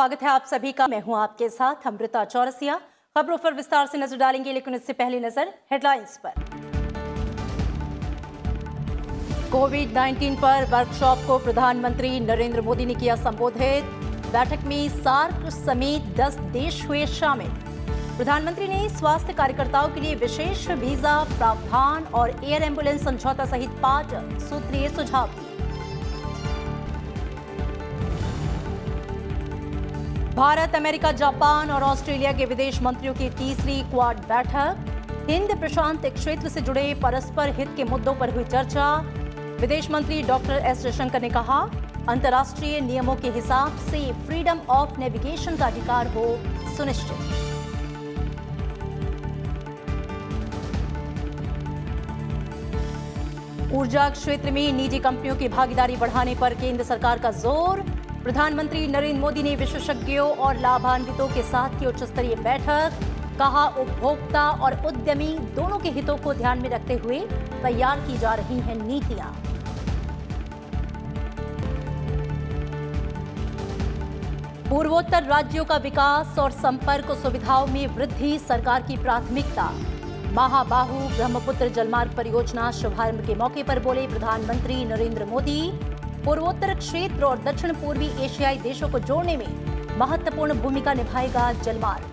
स्वागत है आप सभी का। मैं हूं आपके साथ अमृता चौरसिया। खबरों पर विस्तार से नजर डालेंगे, लेकिन इससे पहले नजर हेडलाइंस पर। कोविड-19 पर वर्कशॉप को प्रधानमंत्री नरेंद्र मोदी ने किया संबोधित। बैठक में सार्क समेत 10 देश हुए शामिल। प्रधानमंत्री ने स्वास्थ्य कार्यकर्ताओं के लिए विशेष वीजा प्रावधान और एयर एम्बुलेंस समझौता सहित 5 सूत्रीय सुझाव दिए। भारत, अमेरिका, जापान और ऑस्ट्रेलिया के विदेश मंत्रियों की तीसरी क्वाड बैठक। हिंद प्रशांत क्षेत्र से जुड़े परस्पर हित के मुद्दों पर हुई चर्चा। विदेश मंत्री डॉक्टर एस जयशंकर ने कहा, अंतर्राष्ट्रीय नियमों के हिसाब से फ्रीडम ऑफ नेविगेशन का अधिकार हो सुनिश्चित। ऊर्जा क्षेत्र में निजी कंपनियों की भागीदारी बढ़ाने पर केंद्र सरकार का जोर। प्रधानमंत्री नरेंद्र मोदी ने विशेषज्ञों और लाभान्वितों के साथ की उच्च स्तरीय बैठक। कहा, उपभोक्ता और उद्यमी दोनों के हितों को ध्यान में रखते हुए तैयार की जा रही हैं नीतियां। पूर्वोत्तर राज्यों का विकास और संपर्क सुविधाओं में वृद्धि सरकार की प्राथमिकता। महाबाहु ब्रह्मपुत्र जलमार्ग परियोजना शुभारंभ के मौके पर बोले प्रधानमंत्री नरेंद्र मोदी, पूर्वोत्तर क्षेत्र और दक्षिण पूर्वी एशियाई देशों को जोड़ने में महत्वपूर्ण भूमिका निभाएगा जलमार्ग।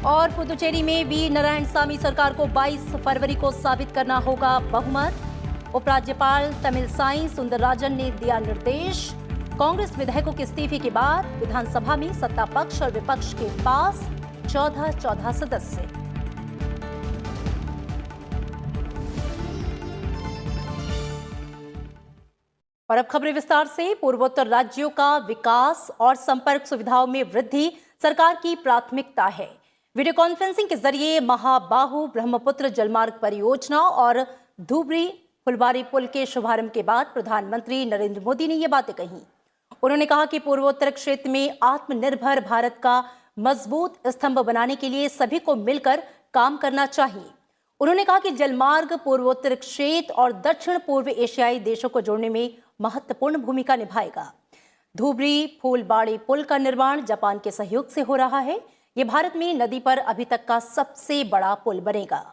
और पुदुचेरी में वी नारायणसामी सरकार को 22 फरवरी को साबित करना होगा बहुमत। उपराज्यपाल तमिलसाई सुंदरराजन ने दिया निर्देश। कांग्रेस विधायकों के इस्तीफे के बाद विधानसभा में सत्ता पक्ष और विपक्ष के पास 14 सदस्य। और अब खबरें विस्तार से। पूर्वोत्तर राज्यों का विकास और संपर्क सुविधाओं में वृद्धि सरकार की प्राथमिकता है। वीडियो कॉन्फ्रेंसिंग के जरिए महाबाहु ब्रह्मपुत्र जलमार्ग परियोजना और धुबरी फुलबारी पुल के शुभारंभ के बाद प्रधानमंत्री नरेंद्र मोदी ने ये बातें कही। उन्होंने कहा कि पूर्वोत्तर क्षेत्र में आत्मनिर्भर भारत का मजबूत स्तंभ बनाने के लिए सभी को मिलकर काम करना चाहिए। उन्होंने कहा कि जलमार्ग पूर्वोत्तर क्षेत्र और दक्षिण पूर्व एशियाई देशों को जोड़ने में महत्वपूर्ण भूमिका निभाएगा। धुबरी फूलबाड़ी पुल का निर्माण जापान के सहयोग से हो रहा है। ये भारत में नदी पर अभी तक का सबसे बड़ा पुल बनेगा।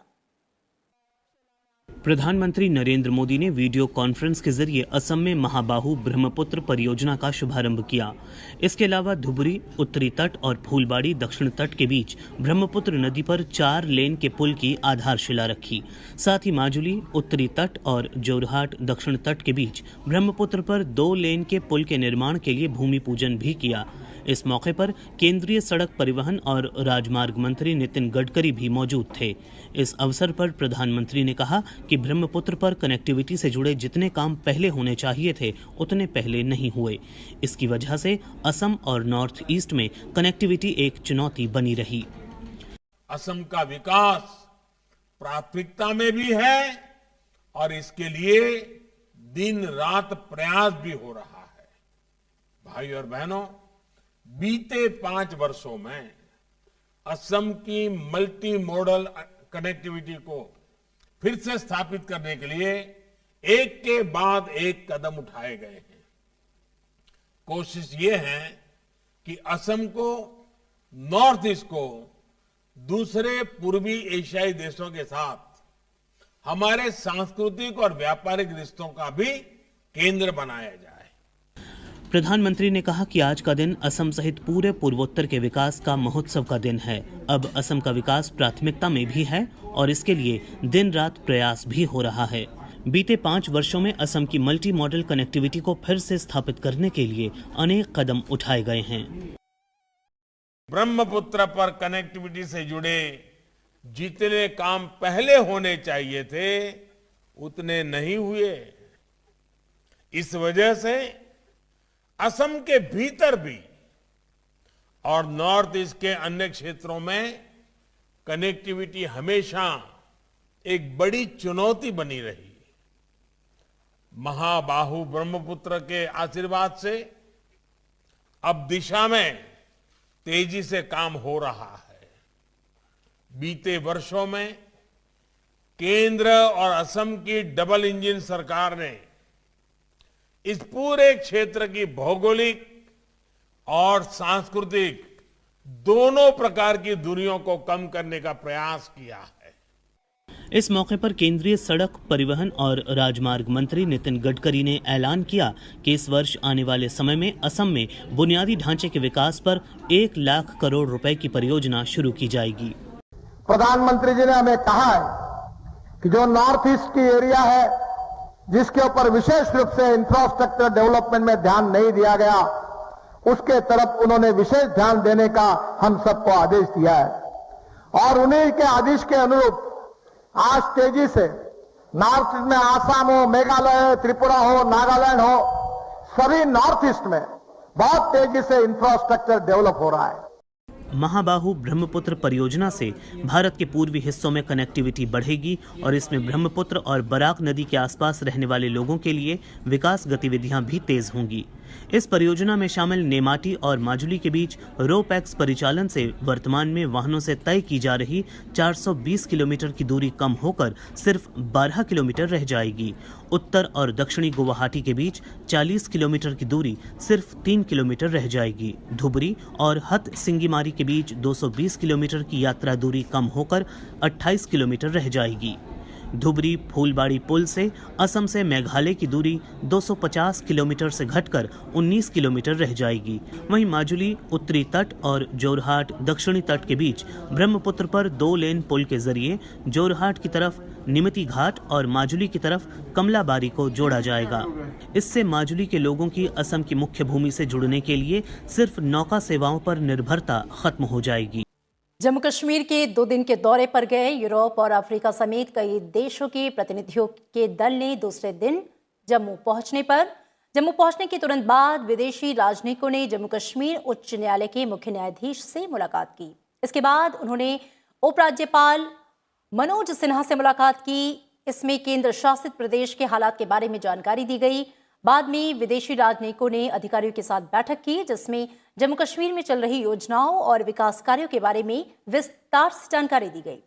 प्रधानमंत्री नरेंद्र मोदी ने वीडियो कॉन्फ्रेंस के जरिए असम में महाबाहु ब्रह्मपुत्र परियोजना का शुभारंभ किया। इसके अलावा धुबरी उत्तरी तट और फूलबाड़ी दक्षिण तट के बीच ब्रह्मपुत्र नदी पर 4 लेन के पुल की आधारशिला रखी। साथ ही माजुली उत्तरी तट और जोरहाट दक्षिण तट के बीच ब्रह्मपुत्र पर 2 लेन के पुल के निर्माण के लिए भूमि पूजन भी किया। इस मौके पर केंद्रीय सड़क परिवहन और राजमार्ग मंत्री नितिन गडकरी भी मौजूद थे। इस अवसर पर प्रधानमंत्री ने कहा कि ब्रह्मपुत्र पर कनेक्टिविटी से जुड़े जितने काम पहले होने चाहिए थे उतने पहले नहीं हुए। इसकी वजह से असम और नॉर्थ ईस्ट में कनेक्टिविटी एक चुनौती बनी रही। असम का विकास प्राथमिकता में भी है और इसके लिए दिन रात प्रयास भी हो रहा है। भाई और बहनों, बीते 5 वर्षों में असम की मल्टी मॉडल कनेक्टिविटी को फिर से स्थापित करने के लिए एक के बाद एक कदम उठाए गए हैं। कोशिश ये है कि असम को, नॉर्थ ईस्ट को दूसरे पूर्वी एशियाई देशों के साथ हमारे सांस्कृतिक और व्यापारिक रिश्तों का भी केंद्र बनाया जाए। प्रधानमंत्री ने कहा कि आज का दिन असम सहित पूरे पूर्वोत्तर के विकास का महोत्सव का दिन है। अब असम का विकास प्राथमिकता में भी है और इसके लिए दिन रात प्रयास भी हो रहा है। बीते 5 वर्षों में असम की मल्टी मॉडल कनेक्टिविटी को फिर से स्थापित करने के लिए अनेक कदम उठाए गए हैं। ब्रह्मपुत्र पर कनेक्टिविटी से जुड़े जितने काम पहले होने चाहिए थे उतने नहीं हुए। इस वजह से असम के भीतर भी और नॉर्थ ईस्ट के अन्य क्षेत्रों में कनेक्टिविटी हमेशा एक बड़ी चुनौती बनी रही। महाबाहु ब्रह्मपुत्र के आशीर्वाद से अब दिशा में तेजी से काम हो रहा है। बीते वर्षों में केंद्र और असम की डबल इंजन सरकार ने इस पूरे क्षेत्र की भौगोलिक और सांस्कृतिक दोनों प्रकार की दूरियों को कम करने का प्रयास किया है। इस मौके पर केंद्रीय सड़क परिवहन और राजमार्ग मंत्री नितिन गडकरी ने ऐलान किया कि इस वर्ष आने वाले समय में असम में बुनियादी ढांचे के विकास पर 1 लाख करोड़ रुपए की परियोजना शुरू की जाएगी। प्रधानमंत्री जी ने हमें कहा है कि जो नॉर्थ ईस्ट की एरिया है, जिसके ऊपर विशेष रूप से इंफ्रास्ट्रक्चर डेवलपमेंट में ध्यान नहीं दिया गया, उसके तरफ उन्होंने विशेष ध्यान देने का हम सबको आदेश दिया है। और उन्हीं के आदेश के अनुरूप आज तेजी से नॉर्थ ईस्ट में आसाम हो, मेघालय, त्रिपुरा हो, नागालैंड हो, सभी नॉर्थ ईस्ट में बहुत तेजी से इंफ्रास्ट्रक्चर डेवलप हो रहा है। महाबाहु ब्रह्मपुत्र परियोजना से भारत के पूर्वी हिस्सों में कनेक्टिविटी बढ़ेगी और इसमें ब्रह्मपुत्र और बराक नदी के आसपास रहने वाले लोगों के लिए विकास गतिविधियां भी तेज होंगी। इस परियोजना में शामिल नेमाटी और माजुली के बीच रोपैक्स परिचालन से वर्तमान में वाहनों से तय की जा रही 420 किलोमीटर की दूरी कम होकर सिर्फ 12 किलोमीटर रह जाएगी। उत्तर और दक्षिणी गुवाहाटी के बीच 40 किलोमीटर की दूरी सिर्फ 3 किलोमीटर रह जाएगी। धुबरी और हत सिंगीमारी के बीच 220 किलोमीटर की यात्रा दूरी कम होकर 28 किलोमीटर रह जाएगी। धुबरी फूलबाड़ी पुल से असम से मेघालय की दूरी 250 किलोमीटर से घटकर 19 किलोमीटर रह जाएगी। वहीं माजुली उत्तरी तट और जोरहाट दक्षिणी तट के बीच ब्रह्मपुत्र पर 2 लेन पुल के जरिए जोरहाट की तरफ निमती घाट और माजुली की तरफ कमलाबारी को जोड़ा जाएगा। इससे माजुली के लोगों की असम की मुख्य भूमि से जुड़ने के लिए सिर्फ नौका सेवाओं पर निर्भरता खत्म हो जाएगी। जम्मू कश्मीर के 2 दिन के दौरे पर गए यूरोप और अफ्रीका समेत कई देशों के प्रतिनिधियों के दल ने दूसरे दिन जम्मू पहुंचने के तुरंत बाद विदेशी राजनयिकों ने जम्मू कश्मीर उच्च न्यायालय के मुख्य न्यायाधीश से मुलाकात की। इसके बाद उन्होंने उपराज्यपाल मनोज सिन्हा से मुलाकात की। इसमें केंद्र शासित प्रदेश के हालात के बारे में जानकारी दी गई। बाद में विदेशी राजनयिकों ने अधिकारियों के साथ बैठक की, जिसमें जम्मू कश्मीर में चल रही योजनाओं और विकास कार्यों के बारे में विस्तार से जानकारी दी गई।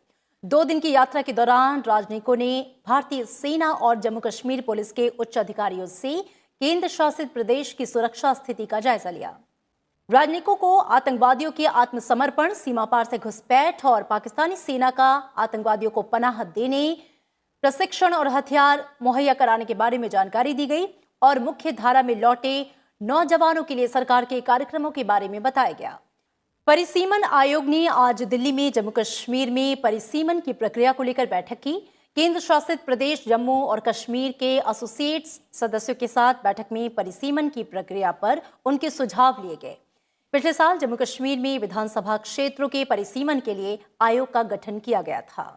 2 दिन की यात्रा के दौरान राजनयिकों ने भारतीय सेना और जम्मू कश्मीर पुलिस के उच्च अधिकारियों से केंद्र शासित प्रदेश की सुरक्षा स्थिति का जायजा लिया। राजनयिकों को आतंकवादियों के आत्मसमर्पण, सीमा पार से घुसपैठ और पाकिस्तानी सेना का आतंकवादियों को पनाह देने, प्रशिक्षण और हथियार मुहैया कराने के बारे में जानकारी दी गई और मुख्य धारा में लौटे नौजवानों के लिए सरकार के कार्यक्रमों के बारे में बताया गया। परिसीमन आयोग ने आज दिल्ली में जम्मू कश्मीर में परिसीमन की प्रक्रिया को लेकर बैठक की। केंद्र शासित प्रदेश जम्मू और कश्मीर के एसोसिएट सदस्यों के साथ बैठक में परिसीमन की प्रक्रिया पर उनके सुझाव लिए गए। पिछले साल जम्मू कश्मीर में विधानसभा क्षेत्रों के परिसीमन के लिए आयोग का गठन किया गया था।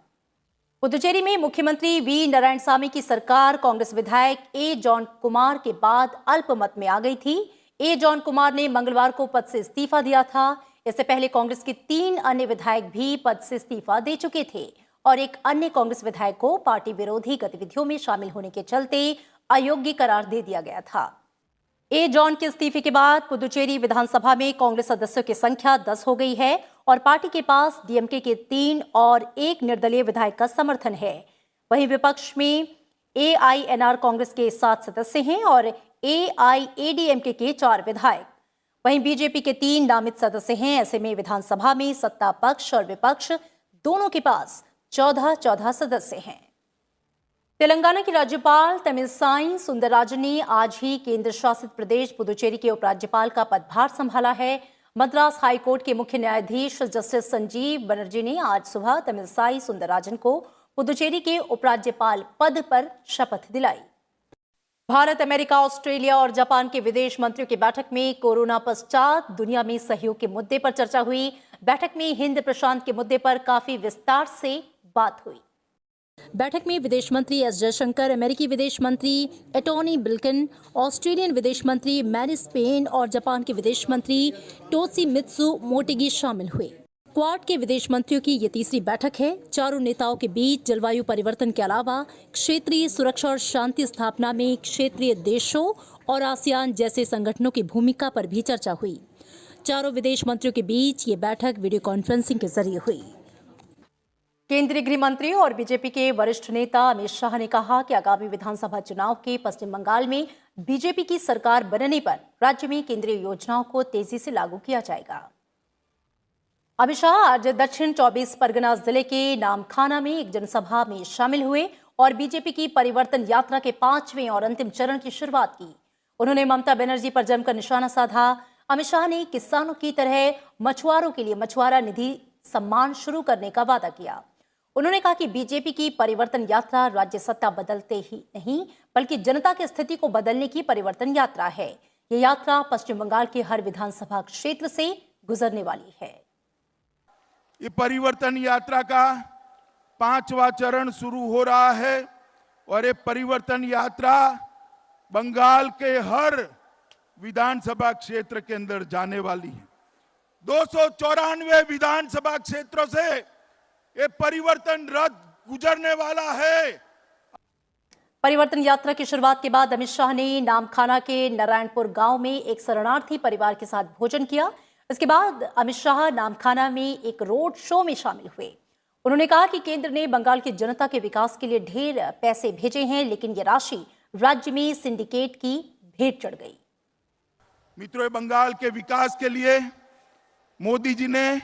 पुदुचेरी में मुख्यमंत्री वी नारायणसामी की सरकार कांग्रेस विधायक ए जॉन कुमार के बाद अल्पमत में आ गई थी। ए जॉन कुमार ने मंगलवार को पद से इस्तीफा दिया था। इससे पहले कांग्रेस के 3 अन्य विधायक भी पद से इस्तीफा दे चुके थे और एक अन्य कांग्रेस विधायक को पार्टी विरोधी गतिविधियों में शामिल होने के चलते अयोग्य करार दे दिया गया था। ए जॉन के इस्तीफे के बाद पुदुचेरी विधानसभा में कांग्रेस सदस्यों की संख्या 10 हो गई है और पार्टी के पास डीएमके के 3 और 1 निर्दलीय विधायक का समर्थन है। वहीं विपक्ष में एआईएनआर कांग्रेस के 7 सदस्य हैं और एआईएडीएमके के 4 विधायक। वहीं बीजेपी के 3 नामित सदस्य हैं। ऐसे में विधानसभा में सत्ता पक्ष और विपक्ष दोनों के पास 14 सदस्य हैं। तेलंगाना की राज्यपाल तमिलसाई सुंदरराजन ने आज ही केंद्र शासित प्रदेश पुदुचेरी के उपराज्यपाल का पदभार संभाला है। मद्रास हाईकोर्ट के मुख्य न्यायाधीश जस्टिस संजीव बनर्जी ने आज सुबह तमिलसाई सुंदरराजन को पुदुचेरी के उपराज्यपाल पद पर शपथ दिलाई। भारत, अमेरिका, ऑस्ट्रेलिया और जापान के विदेश मंत्रियों की बैठक में कोरोना पश्चात दुनिया में सहयोग के मुद्दे पर चर्चा हुई। बैठक में हिंद प्रशांत के मुद्दे पर काफी विस्तार से बात हुई। बैठक में विदेश मंत्री एस जयशंकर, अमेरिकी विदेश मंत्री एंटोनी ब्लिंकन, ऑस्ट्रेलियन विदेश मंत्री मैरिस पेन और जापान के विदेश मंत्री टोशिमित्सु मोटेगी शामिल हुए। क्वाड के विदेश मंत्रियों की ये तीसरी बैठक है। चारों नेताओं के बीच जलवायु परिवर्तन के अलावा क्षेत्रीय सुरक्षा और शांति स्थापना में क्षेत्रीय देशों और आसियान जैसे संगठनों की भूमिका पर भी चर्चा हुई। चारों विदेश मंत्रियों के बीच ये बैठक वीडियो कॉन्फ्रेंसिंग के जरिए हुई। केंद्रीय गृह मंत्री और बीजेपी के वरिष्ठ नेता अमित शाह ने कहा कि आगामी विधानसभा चुनाव के पश्चिम बंगाल में बीजेपी की सरकार बनने पर राज्य में केंद्रीय योजनाओं को तेजी से लागू किया जाएगा। अमित शाह आज दक्षिण 24 परगना जिले के नामखाना में एक जनसभा में शामिल हुए और बीजेपी की परिवर्तन यात्रा के 5वें और अंतिम चरण की शुरुआत की। उन्होंने ममता बनर्जी पर जमकर निशाना साधा। अमित शाह ने किसानों की तरह मछुआरों के लिए मछुआरा निधि सम्मान शुरू करने का वादा किया। उन्होंने कहा कि बीजेपी की परिवर्तन यात्रा राज्य सत्ता बदलते ही नहीं बल्कि जनता की स्थिति को बदलने की परिवर्तन यात्रा है। ये यात्रा पश्चिम बंगाल के हर विधानसभा क्षेत्र से गुजरने वाली है। ये परिवर्तन यात्रा का 5वां चरण शुरू हो रहा है और ये परिवर्तन यात्रा बंगाल के हर विधानसभा क्षेत्र के अंदर जाने वाली है। 294 विधानसभा क्षेत्रों से ये परिवर्तन रथ गुजरने वाला है। परिवर्तन यात्रा की शुरुआत के बाद अमित शाह ने नामखाना के नारायणपुर गांव में एक शरणार्थी परिवार के साथ भोजन किया। इसके बाद अमित शाह नामखाना में एक रोड शो में शामिल हुए। उन्होंने कहा कि केंद्र ने बंगाल की जनता के विकास के लिए ढेर पैसे भेजे हैं, लेकिन ये राशि राज्य में सिंडिकेट की भेंट चढ़ गई। मित्रों, बंगाल के विकास के लिए मोदी जी ने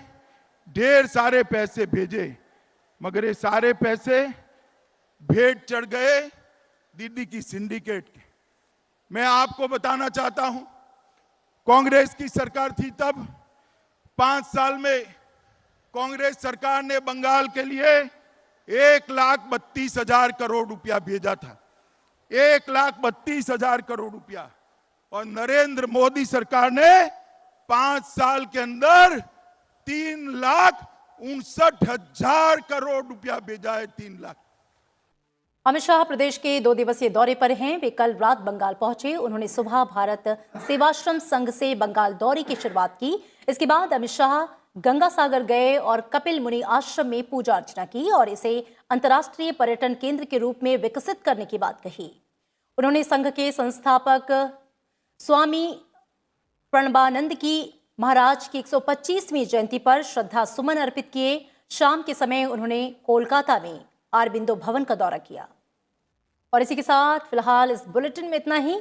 ढेर सारे पैसे भेजे, मगर ये सारे पैसे भेंट चढ़ गए दीदी की सिंडिकेट के। मैं आपको बताना चाहता हूं, कांग्रेस की सरकार थी तब 5 साल में कांग्रेस सरकार ने बंगाल के लिए 1,32,000 करोड़ रुपया भेजा था। 1,32,000 करोड़ रुपया। और नरेंद्र मोदी सरकार ने 5 साल के अंदर 3,59,000 करोड़ रुपया भेजा है। 3 लाख। अमित शाह प्रदेश के 2 दिवसीय दौरे पर हैं। वे कल रात बंगाल पहुंचे। उन्होंने सुबह भारत सेवाश्रम संघ से बंगाल दौरे की शुरुआत की। इसके बाद अमित शाह गंगा सागर गए और कपिल मुनि आश्रम में पूजा अर्चना की और इसे अंतर्राष्ट्रीय पर्यटन केंद्र के रूप में विकसित करने की बात कही। उन्होंने संघ के संस्थापक स्वामी प्रणबानंद की महाराज की 125वीं जयंती पर श्रद्धा सुमन अर्पित किए। शाम के समय उन्होंने कोलकाता में अरबिंदो भवन का दौरा किया। और इसी के साथ फिलहाल इस बुलेटिन में इतना ही।